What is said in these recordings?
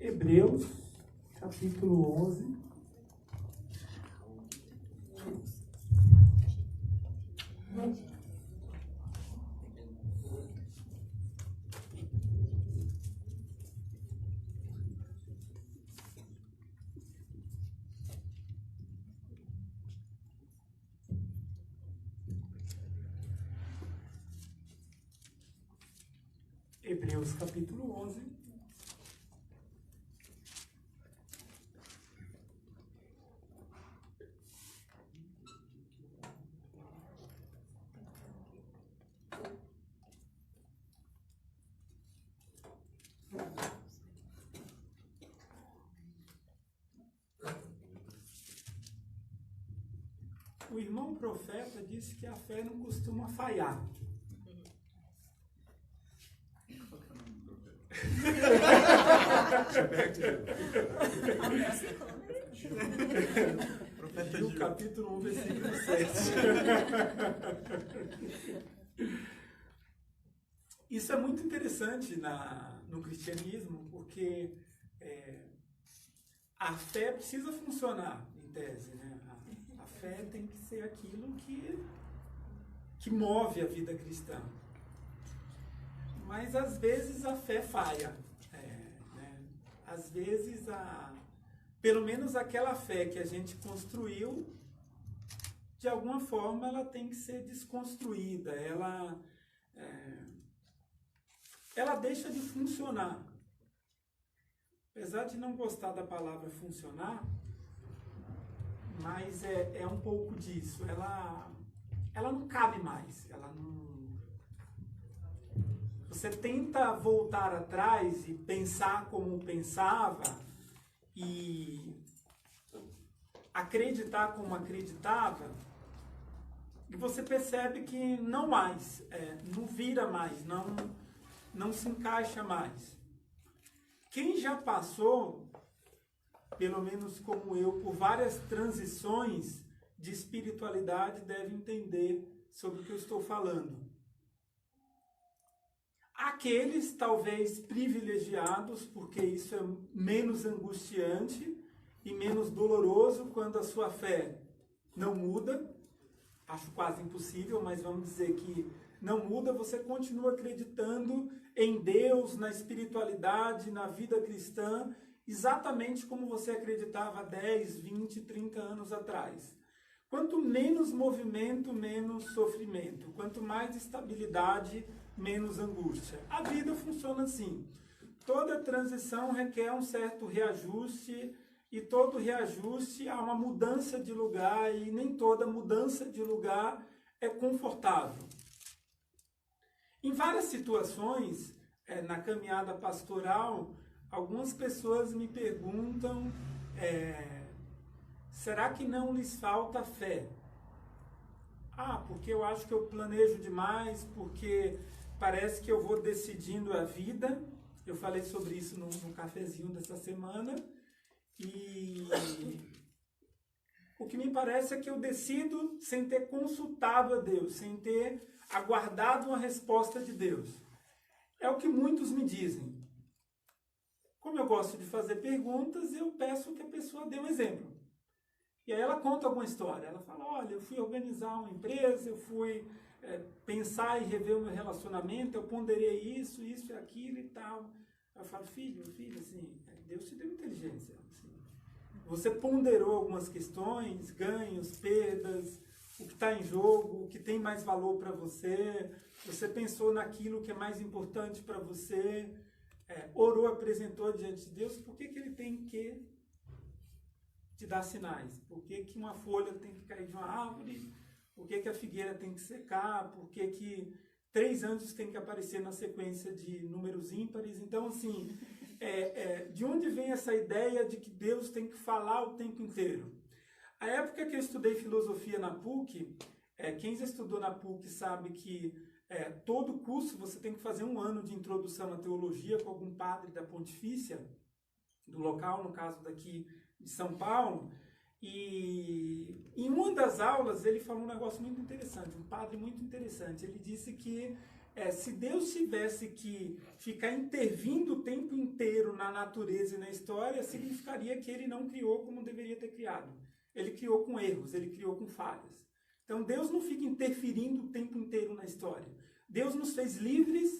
Hebreus, capítulo 11. Hebreus, capítulo 11. O irmão profeta disse que a fé não costuma falhar. No capítulo 1, versículo 7. Isso é muito interessante no cristianismo, porque a fé precisa funcionar, em tese, né? A fé tem que ser aquilo que move a vida cristã. Mas às vezes a fé falha. Né? Às vezes, pelo menos aquela fé que a gente construiu, de alguma forma ela tem que ser desconstruída. Ela deixa de funcionar. Apesar de não gostar da palavra funcionar, mas é um pouco disso. Ela não cabe mais. Você tenta voltar atrás e pensar como pensava e acreditar como acreditava, e você percebe que não mais, não vira mais, não se encaixa mais. Quem já passou, pelo menos como eu, por várias transições de espiritualidade deve entender sobre o que eu estou falando. Aqueles talvez privilegiados, porque isso é menos angustiante e menos doloroso quando a sua fé não muda. Acho quase impossível, mas vamos dizer que não muda, você continua acreditando em Deus, na espiritualidade, na vida cristã, exatamente como você acreditava 10, 20, 30 anos atrás. Quanto menos movimento, menos sofrimento. Quanto mais estabilidade, menos angústia. A vida funciona assim. Toda transição requer um certo reajuste, e todo reajuste há uma mudança de lugar, e nem toda mudança de lugar é confortável. Em várias situações, na caminhada pastoral, algumas pessoas me perguntam, será que não lhes falta fé? Porque eu acho que eu planejo demais, porque parece que eu vou decidindo a vida. Eu falei sobre isso no cafezinho dessa semana. E o que me parece é que eu decido sem ter consultado a Deus, sem ter aguardado uma resposta de Deus. É o que muitos me dizem. Como eu gosto de fazer perguntas, eu peço que a pessoa dê um exemplo. E aí ela conta alguma história. Ela fala, olha, eu fui organizar uma empresa, eu fui pensar e rever o meu relacionamento, eu ponderei isso e aquilo e tal. Eu falo, filho, assim, Deus te deu inteligência. Assim. Você ponderou algumas questões, ganhos, perdas, o que está em jogo, o que tem mais valor para você. Você pensou naquilo que é mais importante para você. Orou, apresentou diante de Deus. Por que ele tem que te dar sinais? Por que uma folha tem que cair de uma árvore? Por que a figueira tem que secar? Por que 3 anjos têm que aparecer na sequência de números ímpares? Então, assim, de onde vem essa ideia de que Deus tem que falar o tempo inteiro? A época que eu estudei filosofia na PUC, quem já estudou na PUC sabe que todo curso você tem que fazer 1 ano de introdução à teologia com algum padre da Pontifícia, do local, no caso daqui de São Paulo. E em uma das aulas ele falou um negócio muito interessante, um padre muito interessante. Ele disse que Se Deus tivesse que ficar intervindo o tempo inteiro na natureza e na história, significaria que ele não criou como deveria ter criado. Ele criou com erros, ele criou com falhas. Então Deus não fica interferindo o tempo inteiro na história. Deus nos fez livres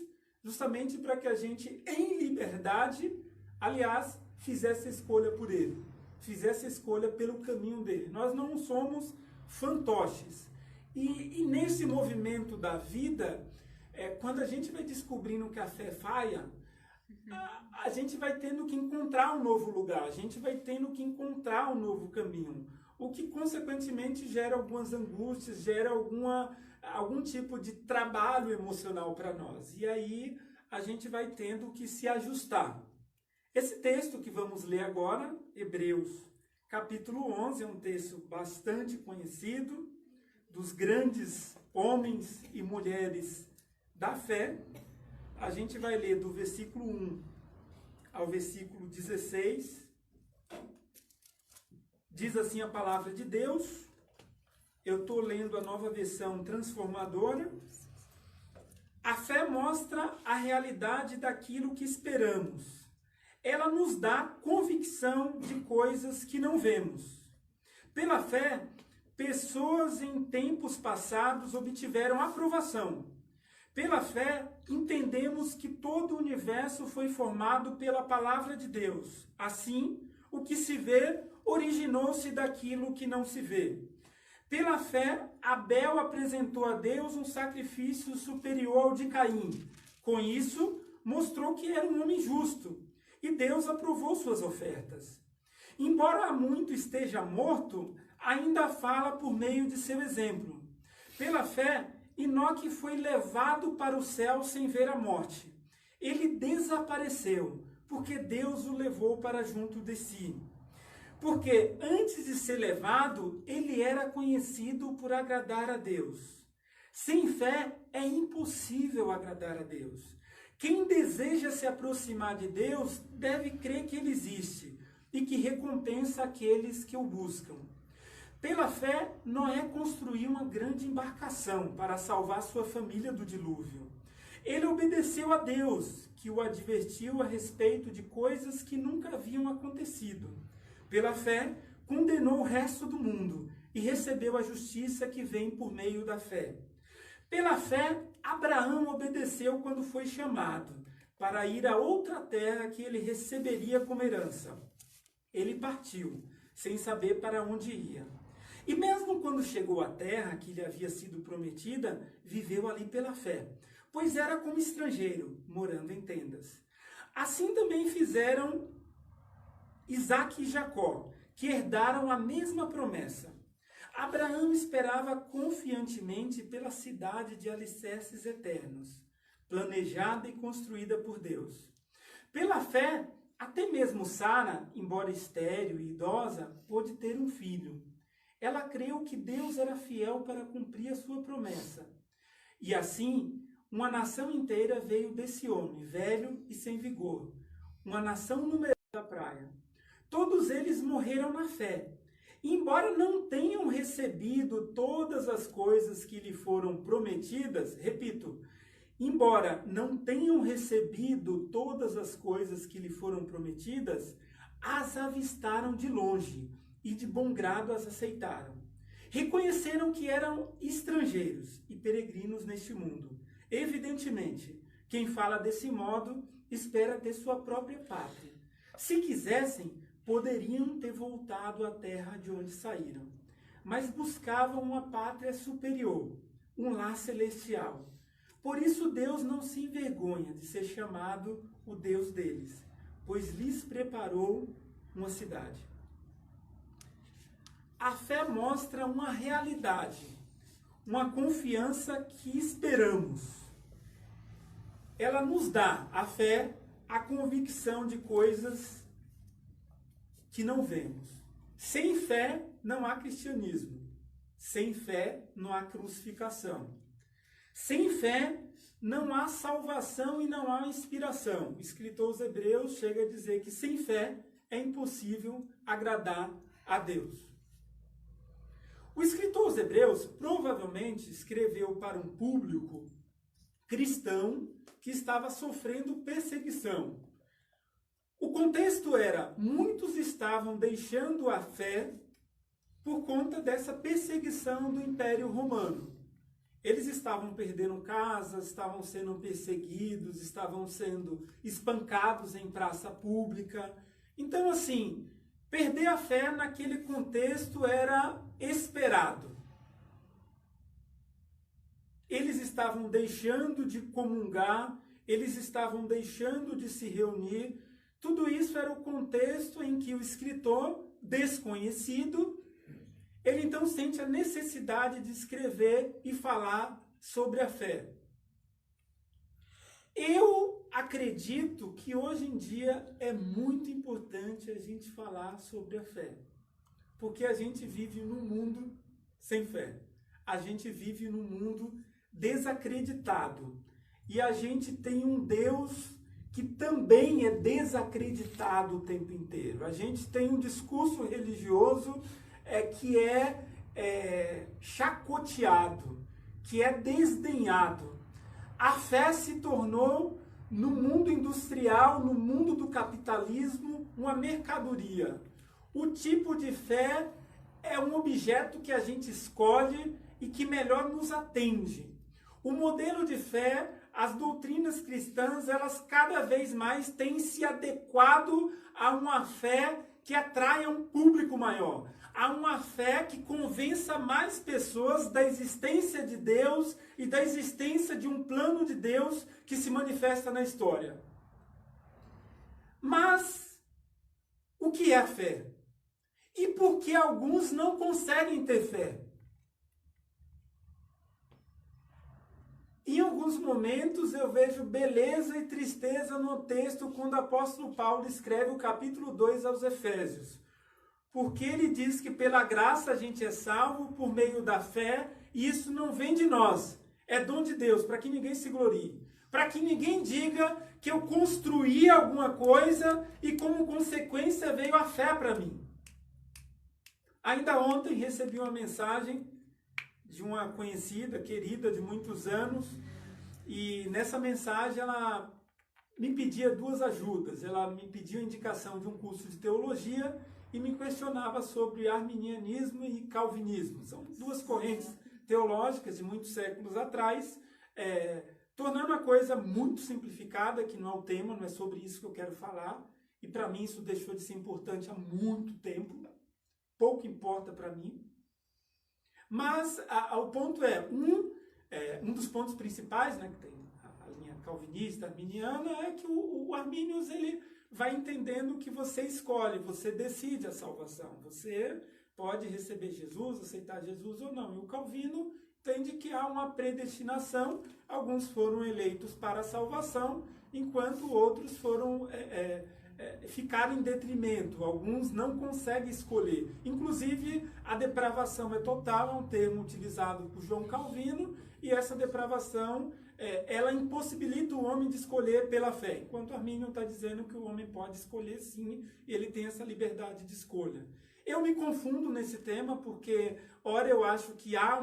justamente para que a gente, em liberdade, aliás, fizesse a escolha por ele. Fizesse a escolha pelo caminho dele. Nós não somos fantoches. E nesse movimento da vida, quando a gente vai descobrindo que a fé falha, a gente vai tendo que encontrar um novo lugar, a gente vai tendo que encontrar um novo caminho, o que consequentemente gera algumas angústias, gera algum tipo de trabalho emocional para nós. E aí a gente vai tendo que se ajustar. Esse texto que vamos ler agora, Hebreus capítulo 11, é um texto bastante conhecido, dos grandes homens e mulheres da fé. A gente vai ler do versículo 1 ao versículo 16. Diz assim a palavra de Deus. Eu estou lendo a Nova Versão Transformadora. A fé mostra a realidade daquilo que esperamos. Ela nos dá convicção de coisas que não vemos. Pela fé, pessoas em tempos passados obtiveram aprovação. Pela fé, entendemos que todo o universo foi formado pela palavra de Deus. Assim, o que se vê originou-se daquilo que não se vê. Pela fé, Abel apresentou a Deus um sacrifício superior ao de Caim. Com isso, mostrou que era um homem justo, e Deus aprovou suas ofertas. Embora há muito esteja morto, ainda fala por meio de seu exemplo. Pela fé, Enoque foi levado para o céu sem ver a morte. Ele desapareceu, porque Deus o levou para junto de si. Porque antes de ser levado, ele era conhecido por agradar a Deus. Sem fé é impossível agradar a Deus. Quem deseja se aproximar de Deus deve crer que ele existe e que recompensa aqueles que o buscam. Pela fé, Noé construiu uma grande embarcação para salvar sua família do dilúvio. Ele obedeceu a Deus, que o advertiu a respeito de coisas que nunca haviam acontecido. Pela fé, condenou o resto do mundo e recebeu a justiça que vem por meio da fé. Pela fé, Abraão obedeceu quando foi chamado para ir a outra terra que ele receberia como herança. Ele partiu, sem saber para onde ia. E mesmo quando chegou à terra que lhe havia sido prometida, viveu ali pela fé, pois era como estrangeiro, morando em tendas. Assim também fizeram Isaque e Jacó, que herdaram a mesma promessa. Abraão esperava confiantemente pela cidade de alicerces eternos, planejada e construída por Deus. Pela fé, até mesmo Sara, embora estéril e idosa, pôde ter um filho. Ela creu que Deus era fiel para cumprir a sua promessa. E assim, uma nação inteira veio desse homem, velho e sem vigor, uma nação numerosa da praia. Todos eles morreram na fé. E embora não tenham recebido todas as coisas que lhe foram prometidas, repito, embora não tenham recebido todas as coisas que lhe foram prometidas, as avistaram de longe e de bom grado as aceitaram. Reconheceram que eram estrangeiros e peregrinos neste mundo. Evidentemente, quem fala desse modo espera ter sua própria pátria. Se quisessem, poderiam ter voltado à terra de onde saíram, mas buscavam uma pátria superior, um lar celestial. Por isso Deus não se envergonha de ser chamado o Deus deles, pois lhes preparou uma cidade. A fé mostra uma realidade, uma confiança que esperamos. Ela nos dá, a fé, a convicção de coisas que não vemos. Sem fé não há cristianismo. Sem fé não há crucificação. Sem fé não há salvação e não há inspiração. O escritor aos Hebreus chega a dizer que sem fé é impossível agradar a Deus. O escritor aos Hebreus provavelmente escreveu para um público cristão que estava sofrendo perseguição. O contexto era, muitos estavam deixando a fé por conta dessa perseguição do Império Romano. Eles estavam perdendo casas, estavam sendo perseguidos, estavam sendo espancados em praça pública. Então, assim, perder a fé naquele contexto era esperado. Eles estavam deixando de comungar, eles estavam deixando de se reunir. Tudo isso era o contexto em que o escritor, desconhecido, ele então sente a necessidade de escrever e falar sobre a fé. Eu acredito que hoje em dia é muito importante a gente falar sobre a fé, porque a gente vive num mundo sem fé. A gente vive num mundo desacreditado. E a gente tem um Deus que também é desacreditado o tempo inteiro. A gente tem um discurso religioso que é chacoteado, que é desdenhado. A fé se tornou, no mundo industrial, no mundo do capitalismo, uma mercadoria. O tipo de fé é um objeto que a gente escolhe e que melhor nos atende. O modelo de fé, as doutrinas cristãs, elas cada vez mais têm se adequado a uma fé que atraia um público maior, a uma fé que convença mais pessoas da existência de Deus e da existência de um plano de Deus que se manifesta na história. Mas o que é a fé? E por que alguns não conseguem ter fé? Em alguns momentos eu vejo beleza e tristeza no texto quando o apóstolo Paulo escreve o capítulo 2 aos Efésios. Porque ele diz que pela graça a gente é salvo por meio da fé, e isso não vem de nós, é dom de Deus, para que ninguém se glorie. Para que ninguém diga que eu construí alguma coisa e como consequência veio a fé para mim. Ainda ontem recebi uma mensagem de uma conhecida, querida de muitos anos, e nessa mensagem ela me pedia duas ajudas. Ela me pediu a indicação de um curso de teologia e me questionava sobre arminianismo e calvinismo. São duas correntes teológicas de muitos séculos atrás, tornando a coisa muito simplificada, que não é o tema, não é sobre isso que eu quero falar, e para mim isso deixou de ser importante há muito tempo, pouco importa para mim. Mas o ponto um dos pontos principais, né, que tem a linha calvinista, arminiana, é que o Arminius ele vai entendendo que você escolhe, você decide a salvação. Você pode receber Jesus, aceitar Jesus ou não. E o Calvino entende que há uma predestinação, alguns foram eleitos para a salvação, enquanto outros ficaram em detrimento, alguns não conseguem escolher. Inclusive, a depravação é total, é um termo utilizado por João Calvino, e essa depravação, ela impossibilita o homem de escolher pela fé, enquanto Armínio está dizendo que o homem pode escolher sim, e ele tem essa liberdade de escolha. Eu me confundo nesse tema porque, ora, eu acho que há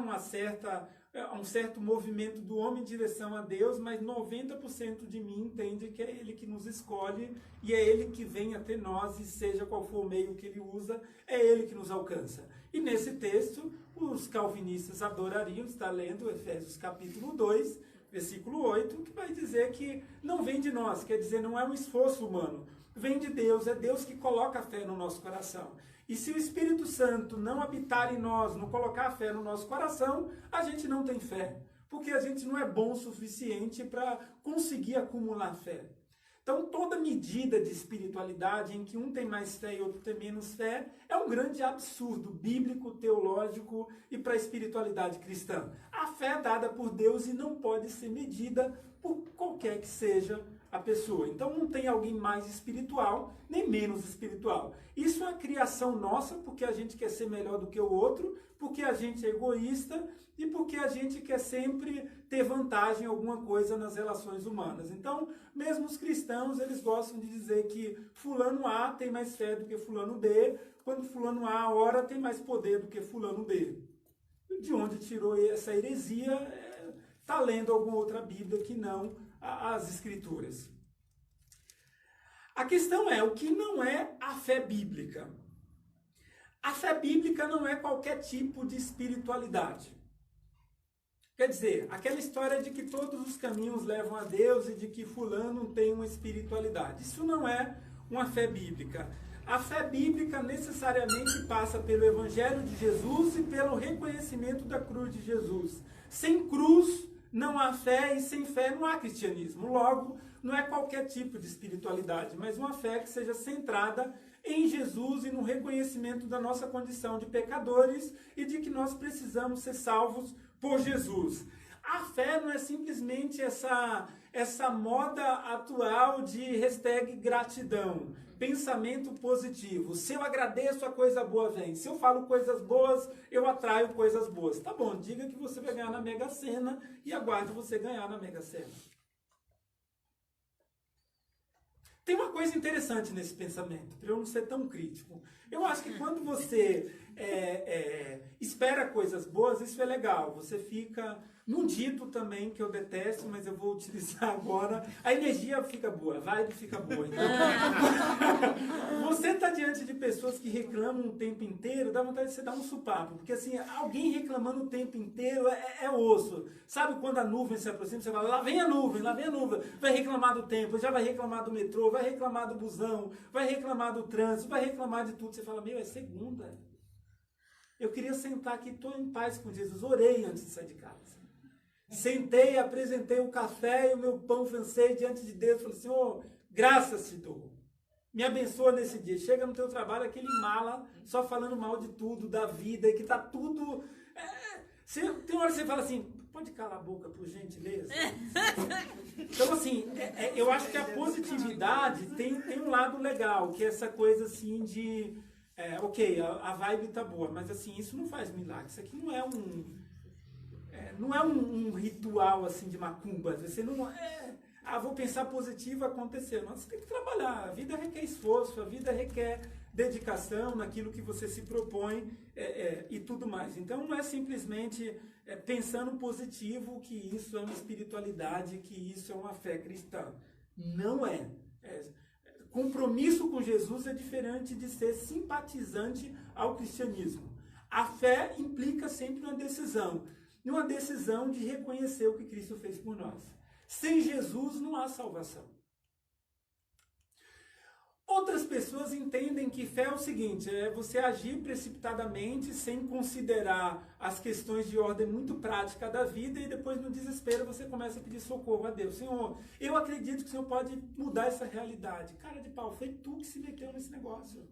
um certo movimento do homem em direção a Deus, mas 90% de mim entende que é Ele que nos escolhe e é Ele que vem até nós, e seja qual for o meio que Ele usa, é Ele que nos alcança. E nesse texto, os calvinistas adorariam estar lendo Efésios capítulo 2, versículo 8, que vai dizer que não vem de nós, quer dizer, não é um esforço humano, vem de Deus, é Deus que coloca a fé no nosso coração. E se o Espírito Santo não habitar em nós, não colocar a fé no nosso coração, a gente não tem fé, porque a gente não é bom o suficiente para conseguir acumular fé. Então, toda medida de espiritualidade em que um tem mais fé e outro tem menos fé é um grande absurdo bíblico, teológico e para a espiritualidade cristã. A fé é dada por Deus e não pode ser medida por qualquer que seja a pessoa. Então não tem alguém mais espiritual, nem menos espiritual. Isso é uma criação nossa, porque a gente quer ser melhor do que o outro, porque a gente é egoísta e porque a gente quer sempre ter vantagem em alguma coisa nas relações humanas. Então, mesmo os cristãos, eles gostam de dizer que fulano A tem mais fé do que fulano B, quando fulano A ora tem mais poder do que fulano B. De onde tirou essa heresia está lendo alguma outra Bíblia que não as Escrituras. A questão é, o que não é a fé bíblica? A fé bíblica não é qualquer tipo de espiritualidade. Quer dizer, aquela história de que todos os caminhos levam a Deus e de que fulano tem uma espiritualidade. Isso não é uma fé bíblica. A fé bíblica necessariamente passa pelo Evangelho de Jesus e pelo reconhecimento da cruz de Jesus. Sem cruz não há fé e sem fé não há cristianismo. Logo, não é qualquer tipo de espiritualidade, mas uma fé que seja centrada em Jesus e no reconhecimento da nossa condição de pecadores e de que nós precisamos ser salvos por Jesus. A fé não é simplesmente essa moda atual de #gratidão, pensamento positivo. Se eu agradeço, a coisa boa vem. Se eu falo coisas boas, eu atraio coisas boas. Tá bom, diga que você vai ganhar na Mega Sena e aguarde você ganhar na Mega Sena. Tem uma coisa interessante nesse pensamento, para eu não ser tão crítico. Eu acho que quando você espera coisas boas, isso é legal. Você fica num dito também, que eu detesto, mas eu vou utilizar agora. A energia fica boa, a vibe fica boa. Então, você está diante de pessoas que reclamam o tempo inteiro, dá vontade de você dar um supapo. Porque assim, alguém reclamando o tempo inteiro é osso. Sabe quando a nuvem se aproxima, você fala, lá vem a nuvem, lá vem a nuvem. Vai reclamar do tempo, já vai reclamar do metrô, vai reclamar do busão, vai reclamar do trânsito, vai reclamar de tudo. Você fala, meu, é segunda. Eu queria sentar aqui, estou em paz com Jesus. Orei antes de sair de casa. Sentei, apresentei o café e o meu pão francês diante de Deus. Falei, Senhor, graças te dou. Me abençoa nesse dia. Chega no teu trabalho, aquele mala, só falando mal de tudo, da vida, e que tá tudo... tem hora que você fala assim, pode calar a boca, por gentileza? Então, assim, eu acho que a positividade tem um lado legal, que é essa coisa assim de... ok, a vibe tá boa, mas assim, isso não faz milagre. Isso aqui não é um ritual assim de macumba. Você não vou pensar positivo, aconteceu. Não, você tem que trabalhar. A vida requer esforço, a vida requer dedicação naquilo que você se propõe e tudo mais. Então não é simplesmente pensando positivo que isso é uma espiritualidade, que isso é uma fé cristã. Não é. Compromisso com Jesus é diferente de ser simpatizante ao cristianismo. A fé implica sempre uma decisão de reconhecer o que Cristo fez por nós. Sem Jesus não há salvação. Outras pessoas entendem que fé é o seguinte, é você agir precipitadamente, sem considerar as questões de ordem muito prática da vida, e depois no desespero você começa a pedir socorro a Deus. Senhor, eu acredito que o Senhor pode mudar essa realidade. Cara de pau, foi tu que se meteu nesse negócio.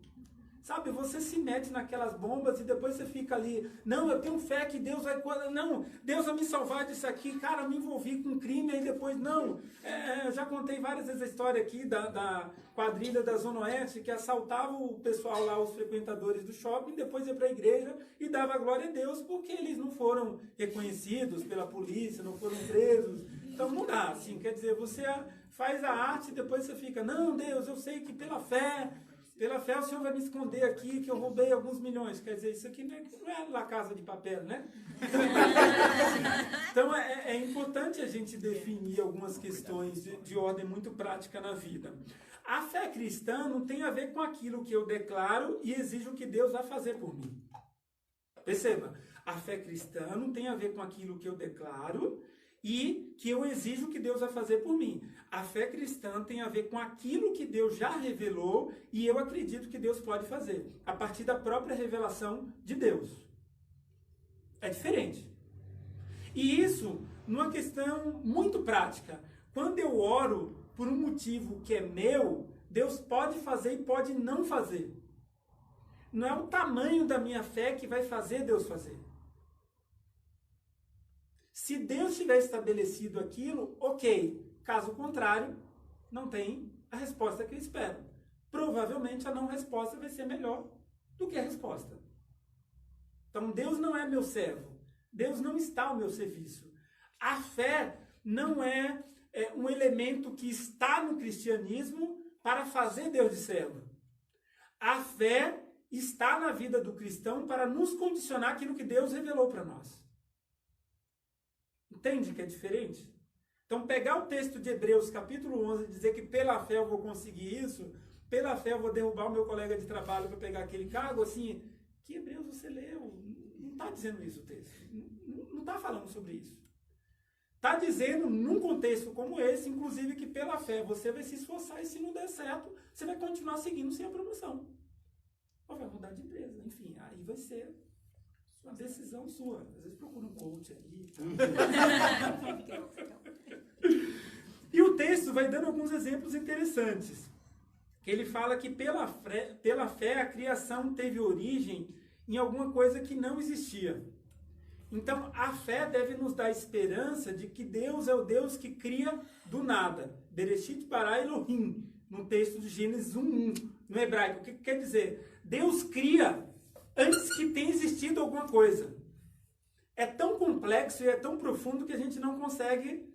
Sabe, você se mete naquelas bombas e depois você fica ali, não, eu tenho fé que Deus vai... Não, Deus vai me salvar disso aqui. Cara, eu me envolvi com crime, aí depois, não. Eu já contei várias vezes a história aqui da quadrilha da Zona Oeste, que assaltava o pessoal lá, os frequentadores do shopping, depois ia para a igreja e dava glória a Deus, porque eles não foram reconhecidos pela polícia, não foram presos. Então não dá, assim, quer dizer, você faz a arte e depois você fica, não, Deus, eu sei que pela fé o Senhor vai me esconder aqui, que eu roubei alguns milhões. Quer dizer, isso aqui não é La Casa de Papel, né? Então, é importante a gente definir algumas questões de ordem muito prática na vida. A fé cristã não tem a ver com aquilo que eu declaro e exijo que Deus vá fazer por mim. Perceba, a fé cristã não tem a ver com aquilo que eu declaro e que eu exijo que Deus vai fazer por mim. A fé cristã tem a ver com aquilo que Deus já revelou e eu acredito que Deus pode fazer, a partir da própria revelação de Deus. É diferente. E isso, numa questão muito prática, quando eu oro por um motivo que é meu, Deus pode fazer e pode não fazer. Não é o tamanho da minha fé que vai fazer Deus fazer. Se Deus tiver estabelecido aquilo, ok. Caso contrário, não tem a resposta que eu espero. Provavelmente a não resposta vai ser melhor do que a resposta. Então Deus não é meu servo. Deus não está ao meu serviço. A fé não é um elemento que está no cristianismo para fazer Deus de servo. A fé está na vida do cristão para nos condicionar aquilo que Deus revelou para nós. Entende que é diferente? Então, pegar o texto de Hebreus, capítulo 11, e dizer que pela fé eu vou conseguir isso, pela fé eu vou derrubar o meu colega de trabalho para pegar aquele cargo, assim, que Hebreus você leu? Não está dizendo isso o texto. Não está falando sobre isso. Está dizendo, num contexto como esse, inclusive, que pela fé você vai se esforçar e se não der certo, você vai continuar seguindo sem a promoção. Ou vai mudar de empresa, enfim, aí vai ser uma decisão sua. Às vezes procura um coach aí. E o texto vai dando alguns exemplos interessantes. Ele fala que pela fé a criação teve origem em alguma coisa que não existia. Então, a fé deve nos dar esperança de que Deus é o Deus que cria do nada. Bereshit bara Elohim, no texto de Gênesis 1:1, no hebraico. O que quer dizer? Deus cria antes que tenha existido alguma coisa. É tão complexo e é tão profundo que a gente não consegue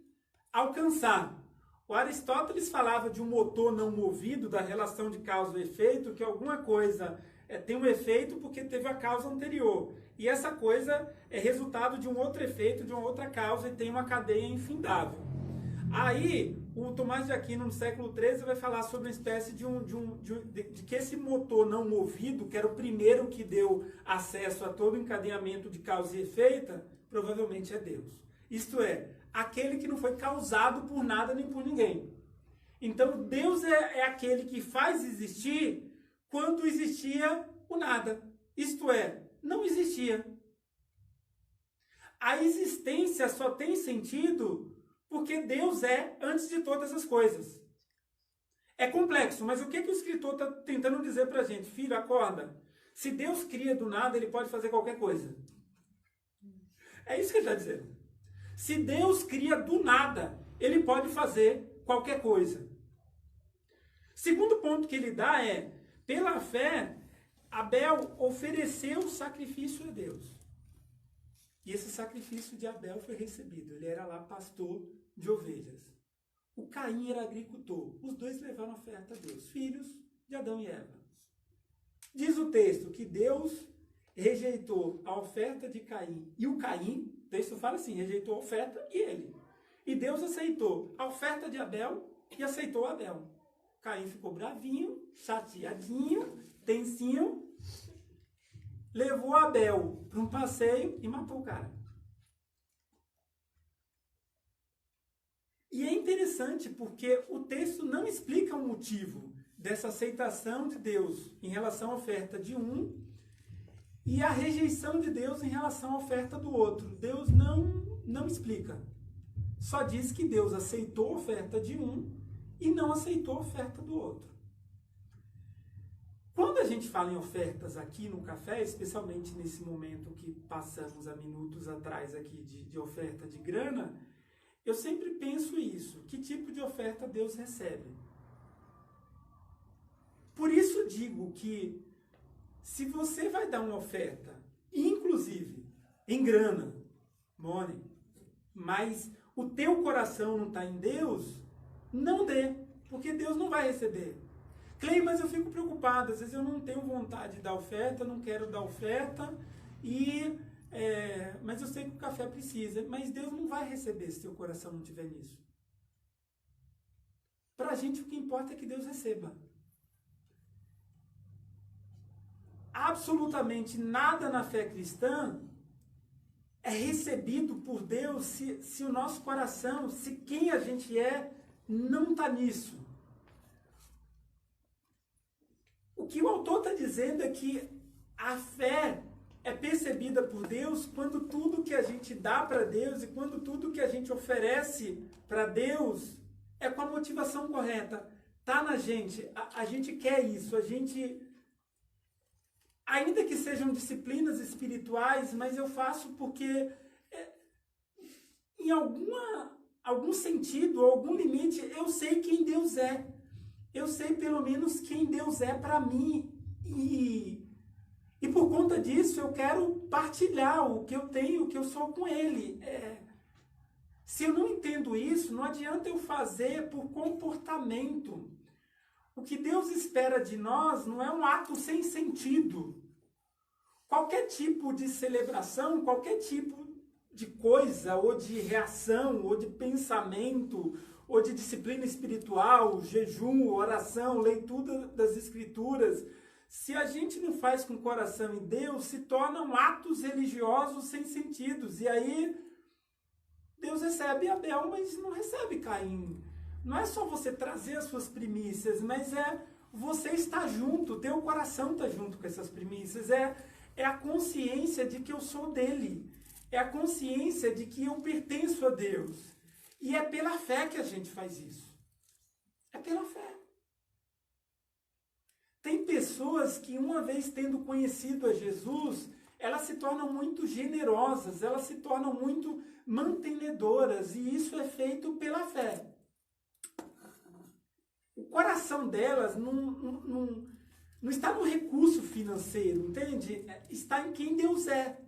alcançar. O Aristóteles falava de um motor não movido, da relação de causa e efeito, que alguma coisa tem um efeito porque teve a causa anterior. E essa coisa é resultado de um outro efeito, de uma outra causa, e tem uma cadeia infindável. Aí, o Tomás de Aquino, no século XIII, vai falar sobre uma espécie de que esse motor não movido, que era o primeiro que deu acesso a todo o encadeamento de causa e efeito, provavelmente é Deus. Isto é, aquele que não foi causado por nada nem por ninguém. Então, Deus é aquele que faz existir quando existia o nada. Isto é, não existia. A existência só tem sentido porque Deus é antes de todas as coisas. É complexo, mas o que o escritor está tentando dizer para a gente? Filho, acorda. Se Deus cria do nada, ele pode fazer qualquer coisa. É isso que ele está dizendo. Se Deus cria do nada, ele pode fazer qualquer coisa. Segundo ponto que ele dá é, pela fé, Abel ofereceu sacrifício a Deus. E esse sacrifício de Abel foi recebido. Ele era lá pastor de ovelhas. O Caim era agricultor. Os dois levaram oferta a Deus. Filhos de Adão e Eva. Diz o texto que Deus rejeitou a oferta de Caim. E o Caim, o texto fala assim, rejeitou a oferta e ele. E Deus aceitou a oferta de Abel e aceitou Abel. Caim ficou bravinho, chateadinho, tensinho, levou Abel para um passeio e matou o cara. E é interessante porque o texto não explica o motivo dessa aceitação de Deus em relação à oferta de um e a rejeição de Deus em relação à oferta do outro. Deus não explica. Só diz que Deus aceitou a oferta de um e não aceitou a oferta do outro. Quando a gente fala em ofertas aqui no café, especialmente nesse momento que passamos há minutos atrás aqui de oferta de grana, eu sempre penso isso. Que tipo de oferta Deus recebe? Por isso digo que se você vai dar uma oferta, inclusive em grana, money, mas o teu coração não está em Deus, não dê, porque Deus não vai receber. Clay, mas eu fico preocupado, às vezes eu não tenho vontade de dar oferta, não quero dar oferta, mas eu sei que o café precisa, mas Deus não vai receber se teu coração não estiver nisso. Para a gente o que importa é que Deus receba. Absolutamente nada na fé cristã é recebido por Deus se o nosso coração, se quem a gente é, não está nisso. O que o autor está dizendo é que a fé é percebida por Deus quando tudo que a gente dá para Deus e quando tudo que a gente oferece para Deus é com a motivação correta. Está na gente, a gente quer isso, a gente... Ainda que sejam disciplinas espirituais, mas eu faço porque em algum sentido, algum limite, eu sei quem Deus é. Eu sei pelo menos quem Deus é para mim. E por conta disso eu quero partilhar o que eu tenho, o que eu sou com Ele. Se eu não entendo isso, não adianta eu fazer por comportamento. O que Deus espera de nós não é um ato sem sentido. Qualquer tipo de celebração, qualquer tipo de coisa, ou de reação, ou de pensamento, ou de disciplina espiritual, jejum, oração, leitura das escrituras, se a gente não faz com o coração em Deus, se tornam atos religiosos sem sentidos. E aí, Deus recebe Abel, mas não recebe Caim. Não é só você trazer as suas primícias, mas é você estar junto, teu coração está junto com essas primícias. É a consciência de que eu sou dele. É a consciência de que eu pertenço a Deus. E é pela fé que a gente faz isso. É pela fé. Tem pessoas que, uma vez tendo conhecido a Jesus, elas se tornam muito generosas, elas se tornam muito mantenedoras, e isso é feito pela fé. O coração delas não está no recurso financeiro, entende? Está em quem Deus é.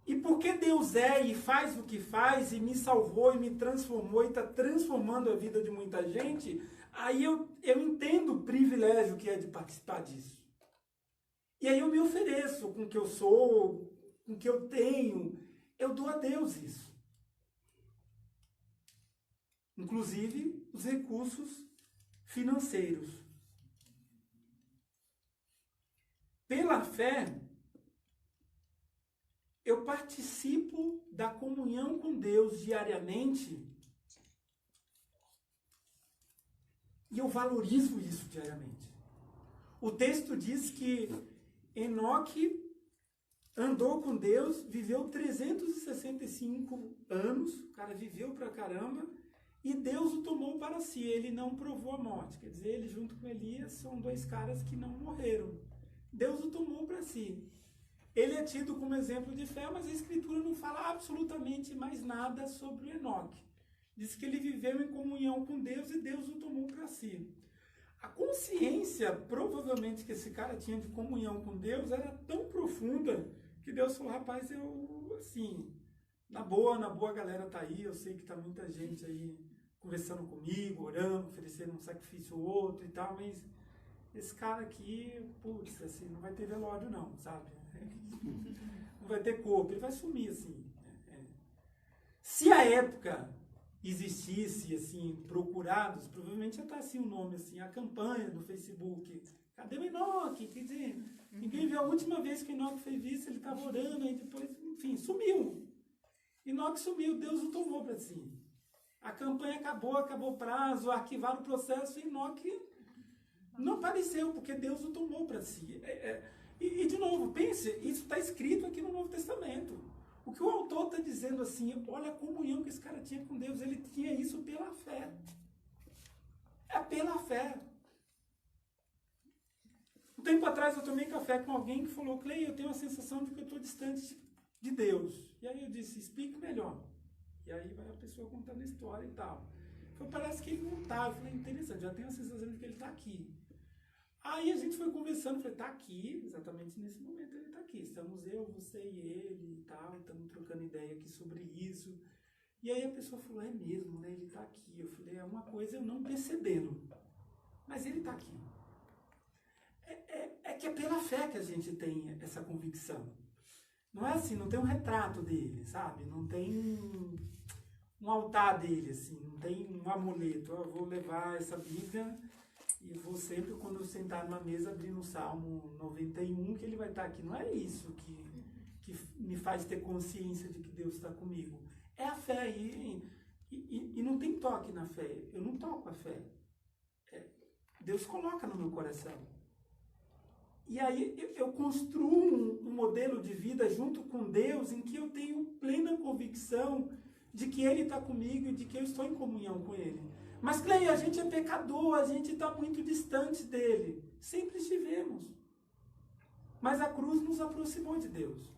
E porque Deus é e faz o que faz, e me salvou e me transformou e está transformando a vida de muita gente, aí eu entendo o privilégio que é de participar disso. E aí eu me ofereço com o que eu sou, com o que eu tenho, eu dou a Deus isso. Inclusive os recursos financeiros. Pela fé, eu participo da comunhão com Deus diariamente e eu valorizo isso diariamente. O texto diz que Enoque andou com Deus, viveu 365 anos, o cara viveu pra caramba, e Deus o tomou para si, ele não provou a morte. Quer dizer, ele junto com Elias são dois caras que não morreram. Deus o tomou para si. Ele é tido como exemplo de fé, mas a Escritura não fala absolutamente mais nada sobre o Enoque. Diz que ele viveu em comunhão com Deus e Deus o tomou para si. A consciência, provavelmente, que esse cara tinha de comunhão com Deus era tão profunda que Deus falou, rapaz, eu, assim, na boa, a galera tá aí, eu sei que tá muita gente aí conversando comigo, orando, oferecendo um sacrifício ou outro e tal, mas esse cara aqui, putz, assim, não vai ter velório não, sabe? Não vai ter corpo, ele vai sumir, assim. Se a época existisse, assim, procurados, provavelmente já está assim o nome, assim, a campanha do Facebook. Cadê o Enoque? Quer dizer, ninguém viu a última vez que o Enoque fez isso, ele estava orando, aí depois, enfim, sumiu. Enoque sumiu, Deus o tomou para si. A campanha acabou o prazo, arquivaram o processo, e Enoque não apareceu, porque Deus o tomou para si. E, de novo, pense, isso está escrito aqui no Novo Testamento. O que o autor está dizendo assim, olha a comunhão que esse cara tinha com Deus, ele tinha isso pela fé. É pela fé. Um tempo atrás eu tomei café com alguém que falou, Clay, eu tenho a sensação de que eu estou distante de Deus. E aí eu disse, explique melhor. E aí vai a pessoa contando a história e tal. Falei, parece que ele não está. Eu falei, interessante, já tenho a sensação de que ele está aqui. Aí a gente foi conversando, falei, tá aqui, exatamente nesse momento ele tá aqui. Estamos eu, você e ele e tal, estamos trocando ideia aqui sobre isso. E aí a pessoa falou, é mesmo, né? Ele tá aqui. Eu falei, é uma coisa eu não percebendo, mas ele tá aqui. É que é pela fé que a gente tem essa convicção. Não é assim, não tem um retrato dele, sabe? Não tem um altar dele, assim, não tem um amuleto. Eu vou levar essa Bíblia e vou sempre, quando eu sentar numa mesa, abrir no Salmo 91, que ele vai estar aqui. Não é isso que me faz ter consciência de que Deus está comigo. É a fé. E não tem toque na fé. Eu não toco a fé. Deus coloca no meu coração. E aí eu construo um modelo de vida junto com Deus em que eu tenho plena convicção de que Ele está comigo e de que eu estou em comunhão com Ele. Mas, Clay, a gente é pecador, a gente está muito distante dele. Sempre estivemos. Mas a cruz nos aproximou de Deus.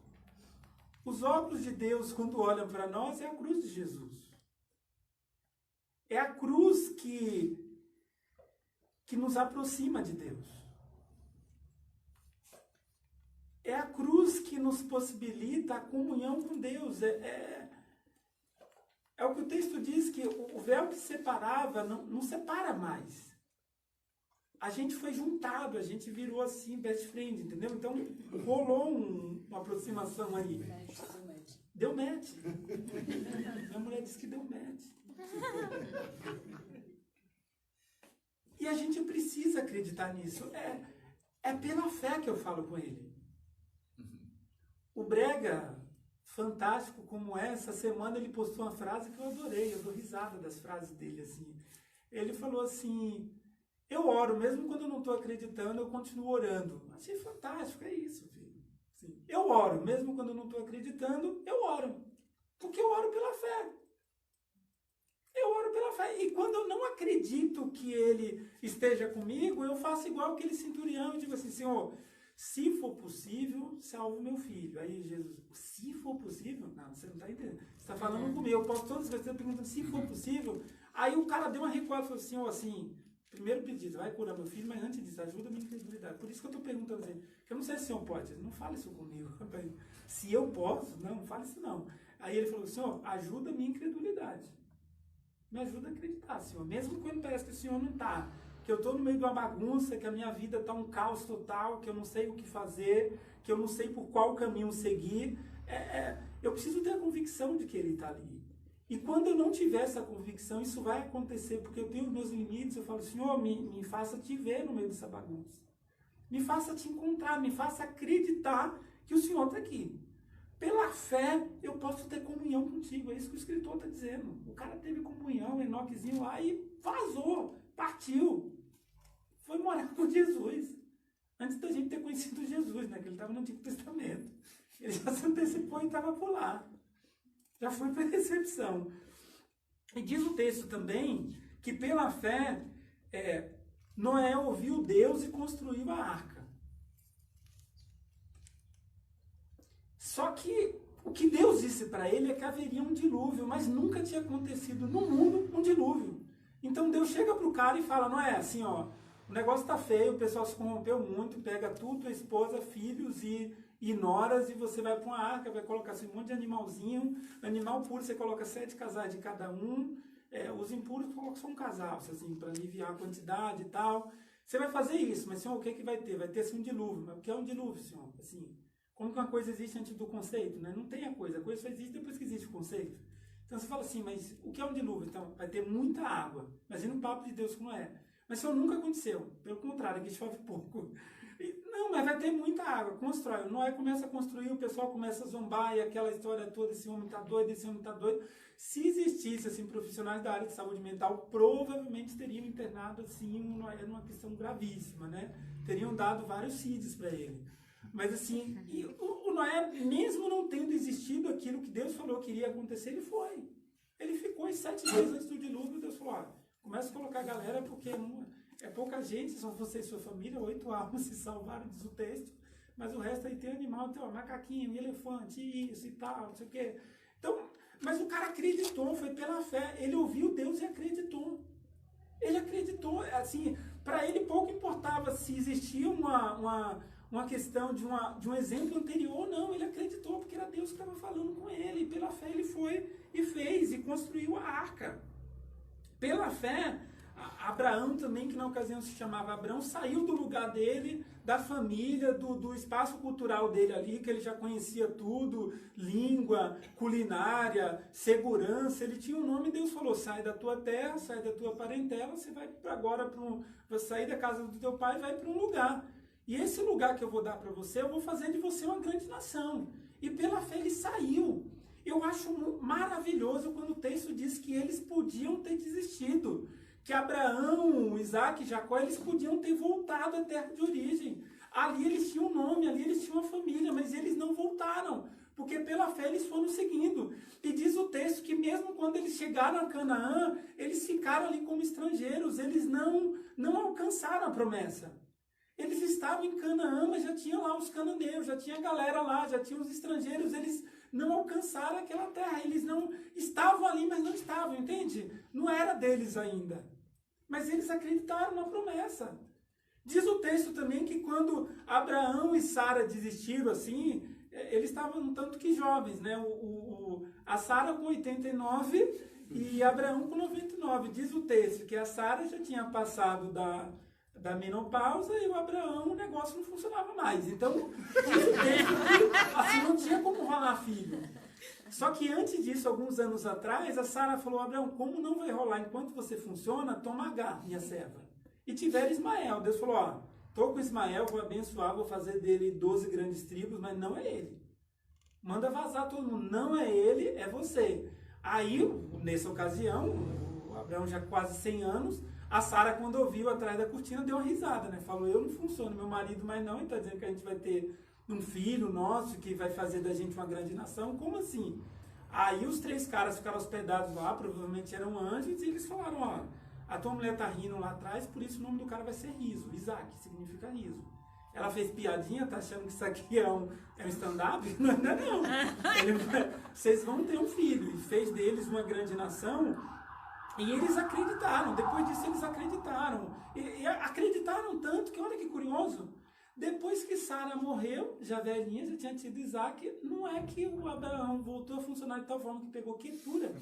Os óculos de Deus, quando olham para nós, é a cruz de Jesus. É a cruz que nos aproxima de Deus. É a cruz que nos possibilita a comunhão com Deus. É o que o texto diz, que o véu que separava não separa mais. A gente foi juntado, a gente virou assim, best friend, entendeu? Então, rolou uma aproximação aí. Deu match. Minha mulher disse que deu match. E a gente precisa acreditar nisso. É pela fé que eu falo com ele. O Brega, fantástico como é, essa semana ele postou uma frase que eu adorei, eu dou risada das frases dele, assim. Ele falou assim, eu oro, mesmo quando eu não estou acreditando, eu continuo orando. Achei fantástico, é isso, filho. Assim, eu oro, mesmo quando eu não estou acreditando, eu oro. Porque eu oro pela fé. Eu oro pela fé. E quando eu não acredito que ele esteja comigo, eu faço igual aquele centurião e digo assim, Senhor, se for possível, salve o meu filho. Aí Jesus, se for possível? Não, você não está entendendo. Você está falando comigo. Eu posso todas as vezes perguntando se for possível. Aí o cara deu uma recuada e falou assim, assim, primeiro pedido, vai curar meu filho, mas antes disso, ajuda a minha incredulidade. Por isso que eu estou perguntando assim, que eu não sei se o senhor pode. Não fale isso comigo. Se eu posso, não fale isso não. Aí ele falou, Senhor, ajuda a minha incredulidade. Me ajuda a acreditar, Senhor. Mesmo quando parece que o Senhor não está. Que eu estou no meio de uma bagunça, que a minha vida está um caos total, que eu não sei o que fazer, que eu não sei por qual caminho seguir. Eu preciso ter a convicção de que Ele está ali. E quando eu não tiver essa convicção, isso vai acontecer, porque eu tenho os meus limites. Eu falo, Senhor, me faça te ver no meio dessa bagunça. Me faça te encontrar, me faça acreditar que o Senhor está aqui. Pela fé, eu posso ter comunhão contigo. É isso que o escritor está dizendo. O cara teve comunhão, Enoquezinho lá, e vazou, partiu. Foi morar com Jesus. Antes da gente ter conhecido Jesus, né? Que ele estava no Antigo Testamento. Ele já se antecipou e estava por lá. Já foi para a recepção. E diz o texto também que pela fé, Noé ouviu Deus e construiu a arca. Só que o que Deus disse para ele é que haveria um dilúvio, mas nunca tinha acontecido no mundo um dilúvio. Então Deus chega para o cara e fala, não é assim, ó, o negócio está feio, o pessoal se corrompeu muito, pega tu, tua esposa, filhos e noras, e você vai para uma arca, vai colocar assim, um monte de animalzinho, animal puro você coloca 7 casais de cada um, os impuros coloca só um casal, assim, para aliviar a quantidade e tal. Você vai fazer isso, mas Senhor, o que que vai ter? Vai ter assim um dilúvio. Mas o que é um dilúvio, Senhor? Assim, como que uma coisa existe antes do conceito, né? Não tem a coisa só existe depois que existe o conceito. Então você fala assim, mas o que é um dilúvio? Então, vai ter muita água. Imagina um papo de Deus como é. Mas isso nunca aconteceu. Pelo contrário, aqui chove pouco. Não, mas vai ter muita água. Constrói. O Noé começa a construir, o pessoal começa a zombar e aquela história toda, esse homem está doido, esse homem está doido. Se existisse assim, profissionais da área de saúde mental, provavelmente teriam internado assim, o Noé numa questão gravíssima, né? Teriam dado vários CIDs para ele. Mas assim, o Noé, mesmo não tendo existido aquilo que Deus falou que iria acontecer, ele foi. Ele ficou 7 dias antes do dilúvio, Deus falou, começa a colocar a galera, porque é pouca gente, só você e sua família, 8 almas se salvaram, diz o texto, mas o resto aí tem animal, tem macaquinho, elefante, isso e tal, não sei o quê. Então, mas o cara acreditou, foi pela fé, ele ouviu Deus e acreditou. Ele acreditou, assim, para ele pouco importava se existia uma questão de um exemplo anterior, não, ele acreditou, porque era Deus que estava falando com ele, e pela fé ele foi e fez, e construiu a arca. Pela fé, Abraão também, que na ocasião se chamava Abraão, saiu do lugar dele, da família, do espaço cultural dele ali, que ele já conhecia tudo, língua, culinária, segurança, ele tinha um nome, e Deus falou, sai da tua terra, sai da tua parentela, você vai agora vai sair da casa do teu pai e vai para um lugar. E esse lugar que eu vou dar para você, eu vou fazer de você uma grande nação. E pela fé ele saiu. Eu acho maravilhoso quando o texto diz que eles podiam ter desistido. Que Abraão, Isaac, Jacó, eles podiam ter voltado à terra de origem. Ali eles tinham um nome, ali eles tinham uma família, mas eles não voltaram. Porque pela fé eles foram seguindo. E diz o texto que mesmo quando eles chegaram a Canaã, eles ficaram ali como estrangeiros. Eles não alcançaram a promessa. Eles estavam em Canaã, mas já tinha lá os cananeus, já tinha a galera lá, já tinha os estrangeiros, eles não alcançaram aquela terra, eles não estavam ali, mas não estavam, entende? Não era deles ainda. Mas eles acreditaram na promessa. Diz o texto também que quando Abraão e Sara desistiram assim, eles estavam um tanto que jovens, né? A Sara com 89 e Abraão com 99. Diz o texto que a Sara já tinha passado da menopausa e o Abraão, o negócio não funcionava mais. Então, assim, não tinha como rolar filho. Só que antes disso, alguns anos atrás, a Sara falou, Abraão, como não vai rolar enquanto você funciona, toma H, minha serva. E tiver Ismael. Deus falou, ó, tô com Ismael, vou abençoar, vou fazer dele 12 grandes tribos, mas não é ele. Manda vazar todo mundo. Não é ele, é você. Aí, nessa ocasião, o Abraão já quase 100 anos, a Sara, quando ouviu atrás da cortina, deu uma risada, né? Falou, eu não funciono, meu marido, mas não, ele tá dizendo que a gente vai ter um filho nosso que vai fazer da gente uma grande nação. Como assim? Aí os 3 caras ficaram hospedados lá, provavelmente eram anjos, e eles falaram, ó, a tua mulher tá rindo lá atrás, por isso o nome do cara vai ser Riso. Isaac, significa riso. Ela fez piadinha, tá achando que isso aqui é um stand-up? Não. Vocês vão ter um filho. E fez deles uma grande nação. E eles acreditaram. Depois disso, eles acreditaram. E acreditaram tanto que, olha que curioso, depois que Sara morreu, já velhinha, já tinha tido Isaac, não é que o Abraão voltou a funcionar de tal forma que pegou quietura.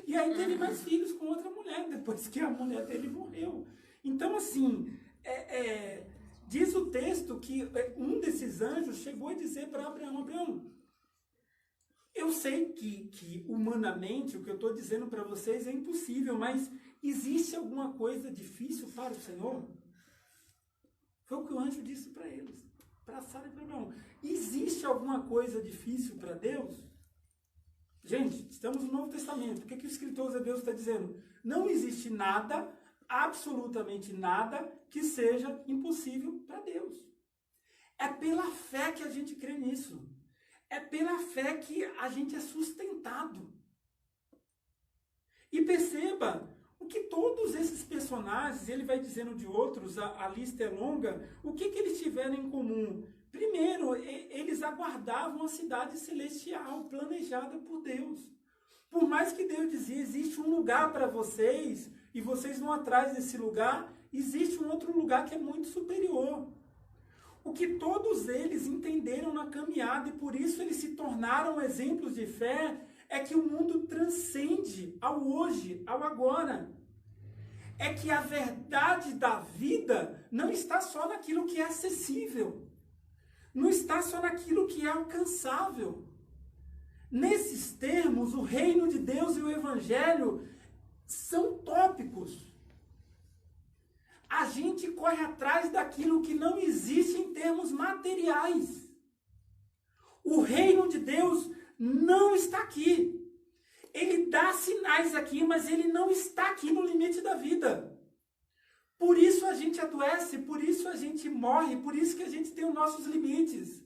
E aí teve mais filhos com outra mulher, depois que a mulher dele morreu. Então, assim, diz o texto que um desses anjos chegou a dizer para Abraão, Abraão, eu sei que humanamente o que eu estou dizendo para vocês é impossível, mas existe alguma coisa difícil para o Senhor? Foi o que o anjo disse para eles, para Sara e para Abraão. Existe alguma coisa difícil para Deus? Gente, estamos no Novo Testamento. O que o escritor aos Hebreus está dizendo? Não existe nada, absolutamente nada, que seja impossível para Deus. É pela fé que a gente crê nisso. É pela fé que a gente é sustentado. E perceba, o que todos esses personagens, ele vai dizendo de outros, a lista é longa, o que eles tiveram em comum? Primeiro, eles aguardavam a cidade celestial, planejada por Deus. Por mais que Deus dizia, existe um lugar para vocês, e vocês vão atrás desse lugar, existe um outro lugar que é muito superior. O que todos eles entenderam na caminhada, e por isso eles se tornaram exemplos de fé, é que o mundo transcende ao hoje, ao agora. É que a verdade da vida não está só naquilo que é acessível. Não está só naquilo que é alcançável. Nesses termos, o reino de Deus e o evangelho são tópicos. A gente corre atrás daquilo que não existe em termos materiais. O reino de Deus não está aqui. Ele dá sinais aqui, mas ele não está aqui no limite da vida. Por isso a gente adoece, por isso a gente morre, por isso que a gente tem os nossos limites.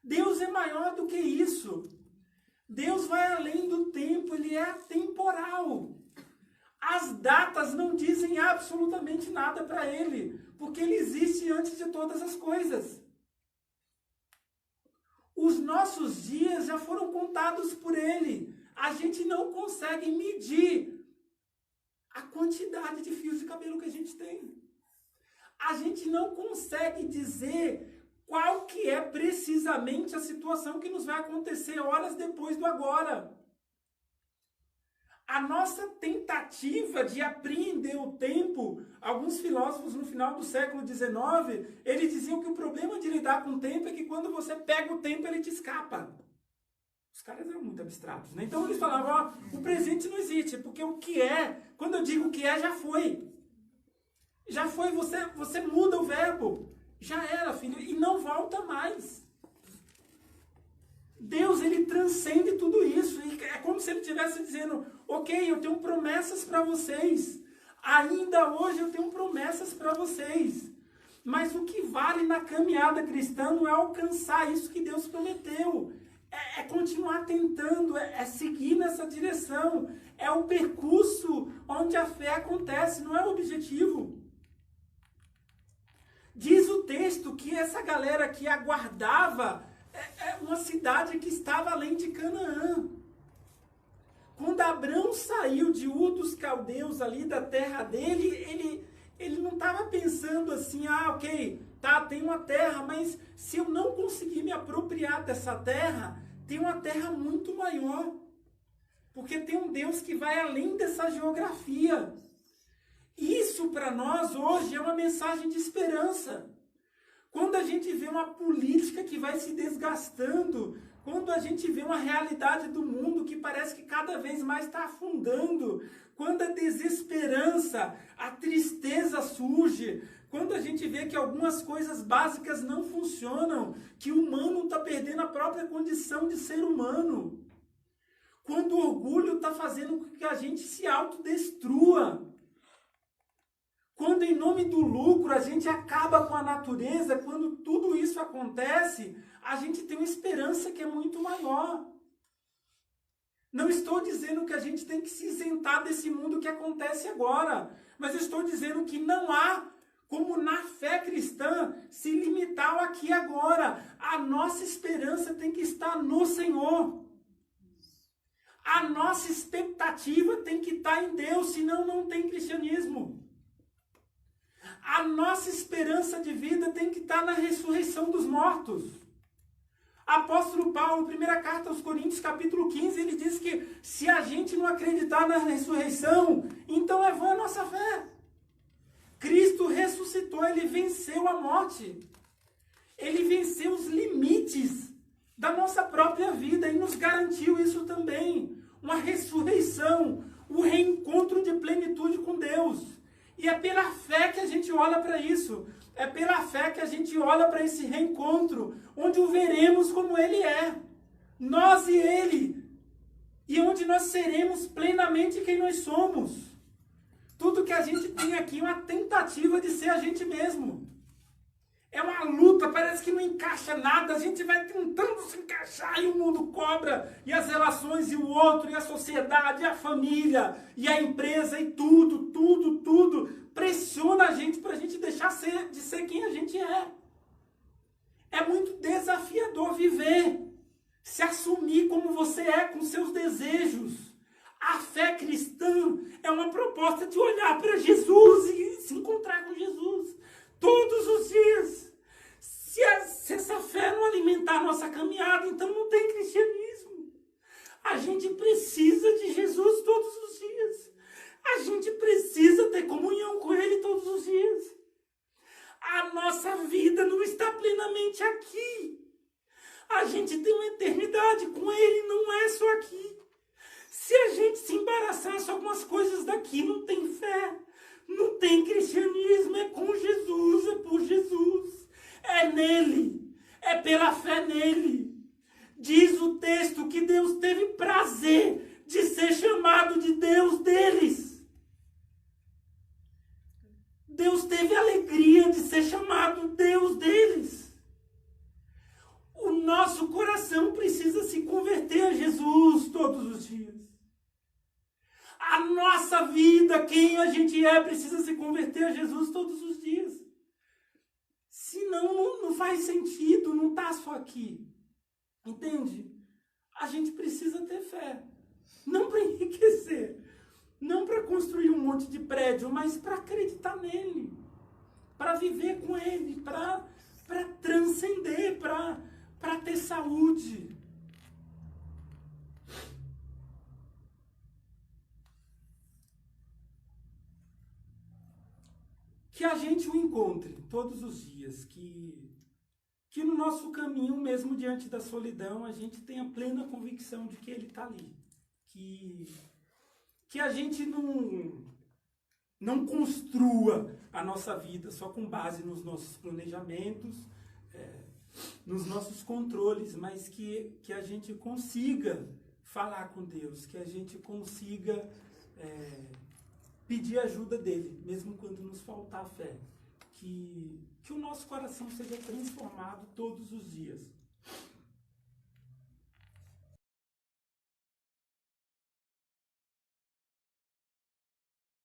Deus é maior do que isso. Deus vai além do tempo, ele é atemporal. As datas não dizem absolutamente nada para ele, porque ele existe antes de todas as coisas. Os nossos dias já foram contados por ele. A gente não consegue medir a quantidade de fios de cabelo que a gente tem. A gente não consegue dizer qual que é precisamente a situação que nos vai acontecer horas depois do agora. A nossa tentativa de apreender o tempo, alguns filósofos no final do século XIX, eles diziam que o problema de lidar com o tempo é que quando você pega o tempo, ele te escapa. Os caras eram muito abstratos, né? Então eles falavam, ó, o presente não existe, porque o que é, quando eu digo o que é, já foi. Já foi, você muda o verbo. Já era, filho, e não volta mais. Deus, ele transcende tudo isso. E é como se ele estivesse dizendo, ok, eu tenho promessas para vocês. Ainda hoje eu tenho promessas para vocês. Mas o que vale na caminhada cristã não é alcançar isso que Deus prometeu. É continuar tentando, é seguir nessa direção. É o percurso onde a fé acontece, não é o objetivo. Diz o texto que essa galera que aguardava uma cidade que estava além de Canaã. Quando Abrão saiu de Ur dos Caldeus, ali da terra dele, ele não estava pensando assim, ok, tá, tem uma terra, mas se eu não conseguir me apropriar dessa terra, tem uma terra muito maior. Porque tem um Deus que vai além dessa geografia. Isso para nós hoje é uma mensagem de esperança. Quando a gente vê uma política que vai se desgastando, quando a gente vê uma realidade do mundo que parece que cada vez mais está afundando, quando a desesperança, a tristeza surge, quando a gente vê que algumas coisas básicas não funcionam, que o humano está perdendo a própria condição de ser humano, quando o orgulho está fazendo com que a gente se autodestrua, quando em nome do lucro a gente acaba com a natureza, quando tudo isso acontece, a gente tem uma esperança que é muito maior. Não estou dizendo que a gente tem que se isentar desse mundo que acontece agora, mas eu estou dizendo que não há como na fé cristã se limitar ao aqui e agora. A nossa esperança tem que estar no Senhor. A nossa expectativa tem que estar em Deus, senão não tem cristianismo. A nossa esperança de vida tem que estar na ressurreição dos mortos. Apóstolo Paulo, primeira carta aos Coríntios, capítulo 15, ele diz que se a gente não acreditar na ressurreição, então é vã a nossa fé. Cristo ressuscitou, ele venceu a morte. Ele venceu os limites da nossa própria vida e nos garantiu isso também. Uma ressurreição, o reencontro de plenitude com Deus. E é pela fé que a gente olha para isso. É pela fé que a gente olha para esse reencontro, onde o veremos como Ele é. Nós e Ele. E onde nós seremos plenamente quem nós somos. Tudo que a gente tem aqui é uma tentativa de ser a gente mesmo. É uma luta, parece que não encaixa nada. A gente vai tentando se encaixar e o mundo cobra. E as relações, e o outro, e a sociedade, e a família, e a empresa, e tudo pressiona a gente para a gente deixar de ser quem a gente é. É muito desafiador viver, se assumir como você é, com seus desejos. A fé cristã é uma proposta de olhar para Jesus e se encontrar com Jesus todos os dias. Se essa fé não alimentar a nossa caminhada, então não tem cristianismo. A gente precisa de Jesus todos os dias. A gente precisa ter comunhão com Ele todos os dias. A nossa vida não está plenamente aqui. A gente tem uma eternidade com Ele, não é só aqui. Se a gente se embaraçar só com as coisas daqui, não tem fé, não tem cristianismo, é com Jesus, é por Jesus, é nele, é pela fé nele. Diz o texto que Deus teve prazer de ser chamado de Deus deles. Deus teve alegria de ser chamado Deus deles. O nosso coração precisa se converter a Jesus todos os dias. A nossa vida, quem a gente é, precisa se converter a Jesus todos os dias. Senão não faz sentido, não está só aqui. Entende? A gente precisa ter fé. Não para enriquecer. Não para construir um monte de prédio, mas para acreditar nele. Para viver com ele. Para transcender, para ter saúde. Que a gente o encontre todos os dias, que no nosso caminho, mesmo diante da solidão, a gente tenha plena convicção de que Ele está ali. Que a gente não construa a nossa vida só com base nos nossos planejamentos, nos nossos controles, mas que a gente consiga falar com Deus, que a gente consiga pedir ajuda dele, mesmo quando nos faltar fé. Que o nosso coração seja transformado todos os dias.